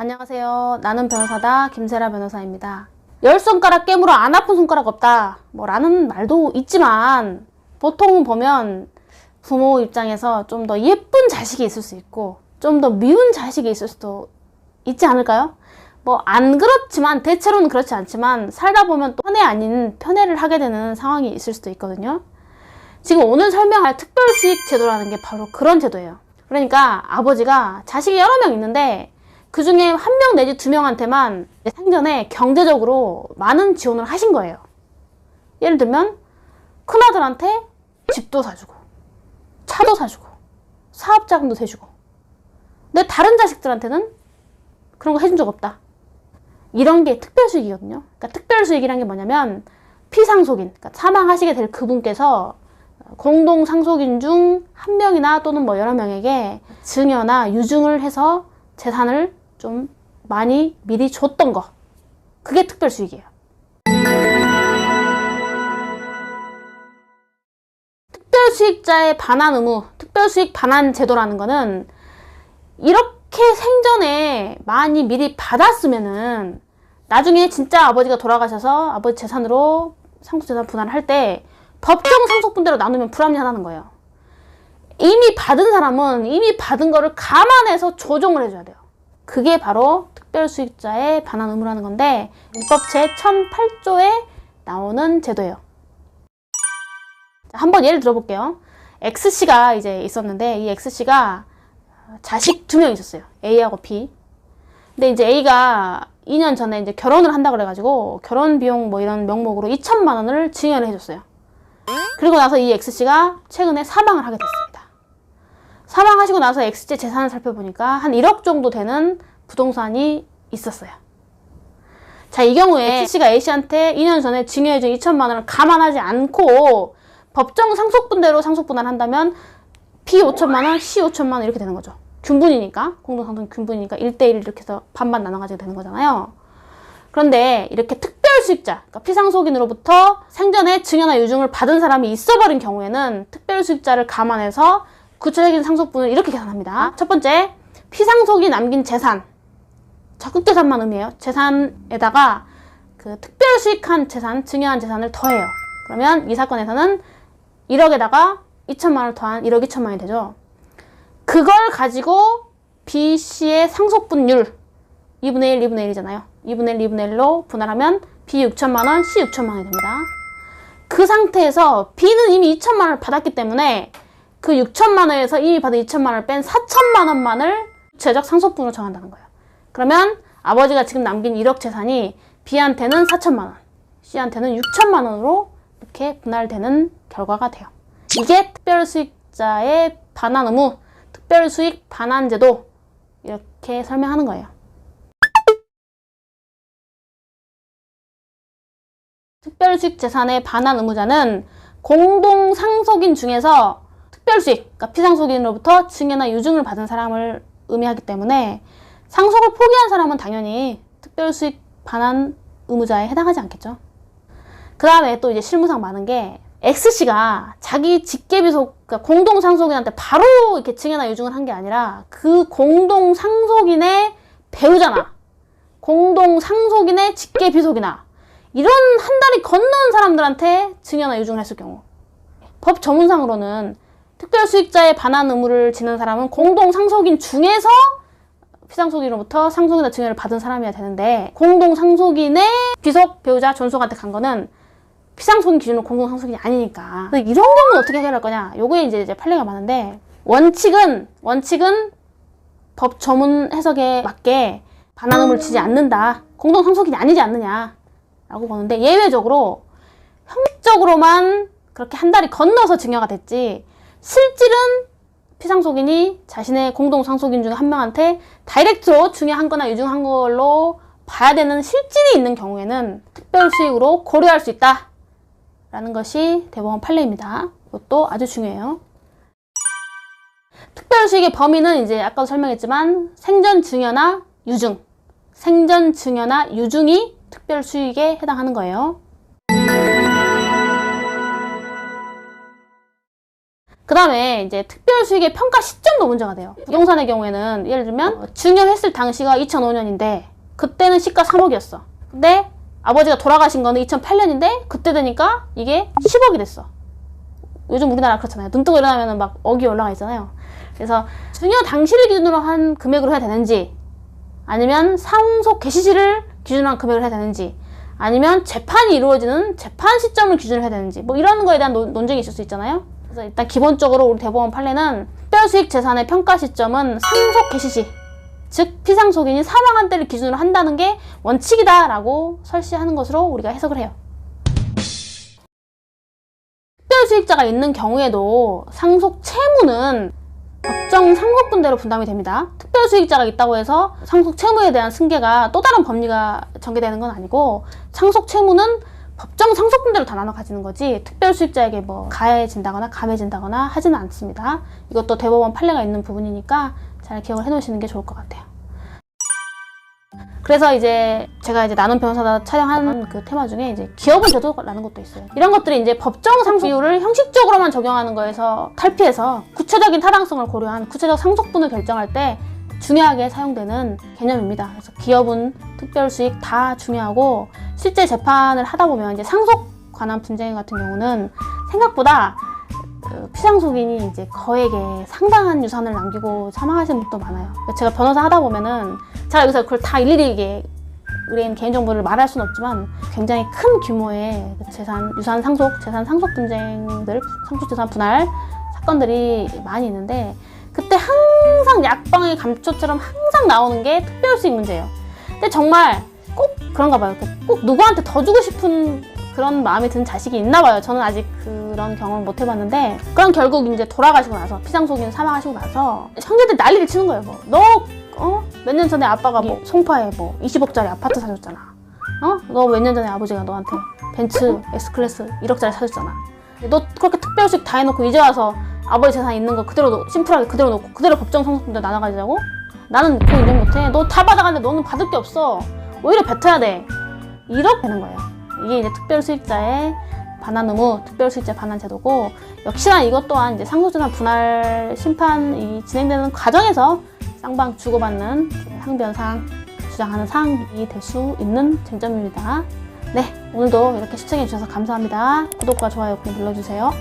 안녕하세요. 나는 변호사다 김세라 변호사입니다. 10손가락 깨물어 안 아픈 손가락 없다 라는 말도 있지만 보통 보면 부모 입장에서 좀 더 예쁜 자식이 있을 수 있고 좀 더 미운 자식이 있을 수도 있지 않을까요? 안 그렇지만 대체로는 그렇지 않지만 살다 보면 또 편애 아닌 편애를 하게 되는 상황이 있을 수도 있거든요. 지금 오늘 설명할 특별수익 제도라는 게 바로 그런 제도예요. 그러니까 아버지가 자식이 여러 명 있는데 그 중에 한 명 내지 두 명한테만 생전에 경제적으로 많은 지원을 하신 거예요. 예를 들면 큰아들한테 집도 사주고 차도 사주고 사업자금도 대주고 근데 다른 자식들한테는 그런 거 해준 적 없다. 이런 게 특별수익이거든요. 그러니까 특별수익이란 게 뭐냐면 피상속인, 그러니까 사망하시게 될 그분께서 공동상속인 중 한 명이나 또는 여러 명에게 증여나 유증을 해서 재산을 좀 많이 미리 줬던 거. 그게 특별수익이에요. 특별수익자의 반환 의무, 특별수익 반환 제도라는 거는 이렇게 생전에 많이 미리 받았으면은 나중에 진짜 아버지가 돌아가셔서 아버지 재산으로 상속재산 분할을 할 때 법정 상속분대로 나누면 불합리하다는 거예요. 이미 받은 사람은 이미 받은 거를 감안해서 조정을 해줘야 돼요. 그게 바로 특별수익자의 반환 의무라는 건데 민법 제1008조에 나오는 제도예요. 한번 예를 들어볼게요. X씨가 이제 있었는데 이 X씨가 자식 2명 있었어요. A하고 B. 근데 이제 A가 2년 전에 이제 결혼을 한다 그래가지고 결혼 비용 이런 명목으로 2천만 원을 증여를 해줬어요. 그리고 나서 이 X씨가 최근에 사망을 하게 됐습니다. 사망하시고 나서 X씨 재산을 살펴보니까 한 1억 정도 되는 부동산이 있었어요. 자, 이 경우에 X씨가 A씨한테 2년 전에 증여해준 2천만 원을 감안하지 않고 법정 상속분대로 상속분할을 한다면 B 5천만 원, C 5천만 원 이렇게 되는 거죠. 균분이니까, 공동상속 균분이니까 1대1 이렇게 해서 반반 나눠가지고 되는 거잖아요. 그런데 이렇게 특별수익자, 그러니까 피상속인으로부터 생전에 증여나 유증을 받은 사람이 있어버린 경우에는 특별수익자를 감안해서 구체적인 상속분을 이렇게 계산합니다. 첫 번째, 피상속이 남긴 재산, 적극재산만 의미해요. 재산에다가 그 특별수익한 재산, 증여한 재산을 더해요. 그러면 이 사건에서는 1억에다가 2천만 원을 더한 1억 2천만 원이 되죠. 그걸 가지고 B씨의 상속분율 2분의 1, 2분의 1이잖아요. 2분의 1, 2분의 1로 분할하면 B 6천만 원, C 6천만 원이 됩니다. 그 상태에서 B는 이미 2천만 원을 받았기 때문에 그 6천만 원에서 이미 받은 2천만 원을 뺀 4천만 원만을 구체적 상속분으로 정한다는 거예요. 그러면 아버지가 지금 남긴 1억 재산이 B한테는 4천만 원, C한테는 6천만 원으로 이렇게 분할되는 결과가 돼요. 이게 특별수익자의 반환 의무, 특별수익 반환제도 이렇게 설명하는 거예요. 특별수익 재산의 반환 의무자는 공동상속인 중에서 특별수익, 그러니까 피상속인으로부터 증여나 유증을 받은 사람을 의미하기 때문에 상속을 포기한 사람은 당연히 특별수익 반환 의무자에 해당하지 않겠죠. 그 다음에 또 이제 실무상 많은 게 X씨가 자기 직계비속, 그러니까 공동상속인한테 바로 이렇게 증여나 유증을 한 게 아니라 그 공동상속인의 배우자나 공동상속인의 직계비속이나 이런 한 다리 건너온 사람들한테 증여나 유증을 했을 경우 법 전문상으로는 특별수익자의 반환 의무를 지는 사람은 공동상속인 중에서 피상속인으로부터 상속이나 증여를 받은 사람이어야 되는데 공동상속인의 비속, 배우자, 존속한테 간 거는 피상속인 기준으로 공동상속인이 아니니까 이런 경우는 어떻게 해결할 거냐? 요거에 이제 판례가 많은데 원칙은 법 전문 해석에 맞게 반환 의무를 지지 않는다. 공동상속인이 아니지 않느냐 라고 보는데 예외적으로 형식적으로만 그렇게 한 다리 건너서 증여가 됐지 실질은 피상속인이 자신의 공동상속인 중 한 명한테 다이렉트로 증여한 거나 유증한 걸로 봐야 되는 실질이 있는 경우에는 특별수익으로 고려할 수 있다 라는 것이 대법원 판례입니다. 이것도 아주 중요해요. 특별수익의 범위는 이제 아까도 설명했지만 생전 증여나 유증, 생전 증여나 유증이 특별수익에 해당하는 거예요. 그 다음에 이제 특별수익의 평가 시점도 문제가 돼요. 부동산의 경우에는 예를 들면 증여했을 당시가 2005년인데 그때는 시가 3억이었어. 근데 아버지가 돌아가신 거는 2008년인데 그때 되니까 이게 10억이 됐어. 요즘 우리나라 그렇잖아요. 눈 뜨고 일어나면 막 억이 올라가 있잖아요. 그래서 증여 당시를 기준으로 한 금액으로 해야 되는지, 아니면 상속 개시시를 기준으로 한 금액을 해야 되는지, 아니면 재판이 이루어지는 재판 시점을 기준으로 해야 되는지, 뭐 이런 거에 대한 논쟁이 있을 수 있잖아요. 그래서 일단 기본적으로 우리 대법원 판례는 특별수익 재산의 평가 시점은 상속 개시시, 즉 피상속인이 사망한 때를 기준으로 한다는 게 원칙이다라고 설시하는 것으로 우리가 해석을 해요. 특별수익자가 있는 경우에도 상속 채무는 법정 상속분대로 분담이 됩니다. 특별수익자가 있다고 해서 상속 채무에 대한 승계가 또 다른 법리가 전개되는 건 아니고, 상속 채무는 법정 상속분대로 다 나눠 가지는 거지 특별수익자에게 뭐 가해진다거나 감해진다거나 하지는 않습니다. 이것도 대법원 판례가 있는 부분이니까 잘 기억을 해 놓으시는 게 좋을 것 같아요. 그래서 이제 제가 이제 나눔 변호사다 촬영하는 그 테마 중에 이제 기업은 제도라는 것도 있어요. 이런 것들이 이제 법정 상속 이유를 형식적으로만 적용하는 거에서 탈피해서 구체적인 타당성을 고려한 구체적 상속분을 결정할 때 중요하게 사용되는 개념입니다. 그래서 기업은 특별수익 다 중요하고, 실제 재판을 하다 보면 이제 상속 관한 분쟁 같은 경우는 생각보다 피상속인이 이제 거액의 상당한 유산을 남기고 사망하시는 분도 많아요. 제가 변호사 하다 보면은 제가 여기서 그걸 다 일일이 이게 의뢰인 개인정보를 말할 수는 없지만 굉장히 큰 규모의 유산 상속, 재산 상속 분쟁들, 상속재산 분할 사건들이 많이 있는데, 그때 항상 약방의 감초처럼 항상 나오는 게 특별수익 문제예요. 근데 정말 꼭 그런가 봐요. 꼭 누구한테 더 주고 싶은 그런 마음이 든 자식이 있나 봐요. 저는 아직 그런 경험을 못 해봤는데, 그럼 결국 이제 돌아가시고 나서, 피상속인 사망하시고 나서 형제들 난리를 치는 거예요. 몇 년 전에 아빠가 뭐 송파에 뭐 20억짜리 아파트 사줬잖아. 너 몇 년 전에 아버지가 너한테 벤츠 S클래스 1억짜리 사줬잖아. 너 그렇게 특별수익 다 해놓고 이제 와서 아버지 재산 있는 거 그대로 심플하게 그대로 놓고 그대로 법정 상속분들 나눠 가지자고? 나는 그거 인정 못해. 너 다 받아가는데 너는 받을 게 없어. 오히려 뱉어야 돼. 이렇게 되는 거예요. 이게 이제 특별수익자의 반환 의무, 특별수익자 반환 제도고, 역시나 이것 또한 이제 상속재산 분할 심판이 진행되는 과정에서 쌍방 주고받는 항변사항, 주장하는 사항이 될 수 있는 쟁점입니다. 네, 오늘도 이렇게 시청해 주셔서 감사합니다. 구독과 좋아요 꼭 눌러주세요.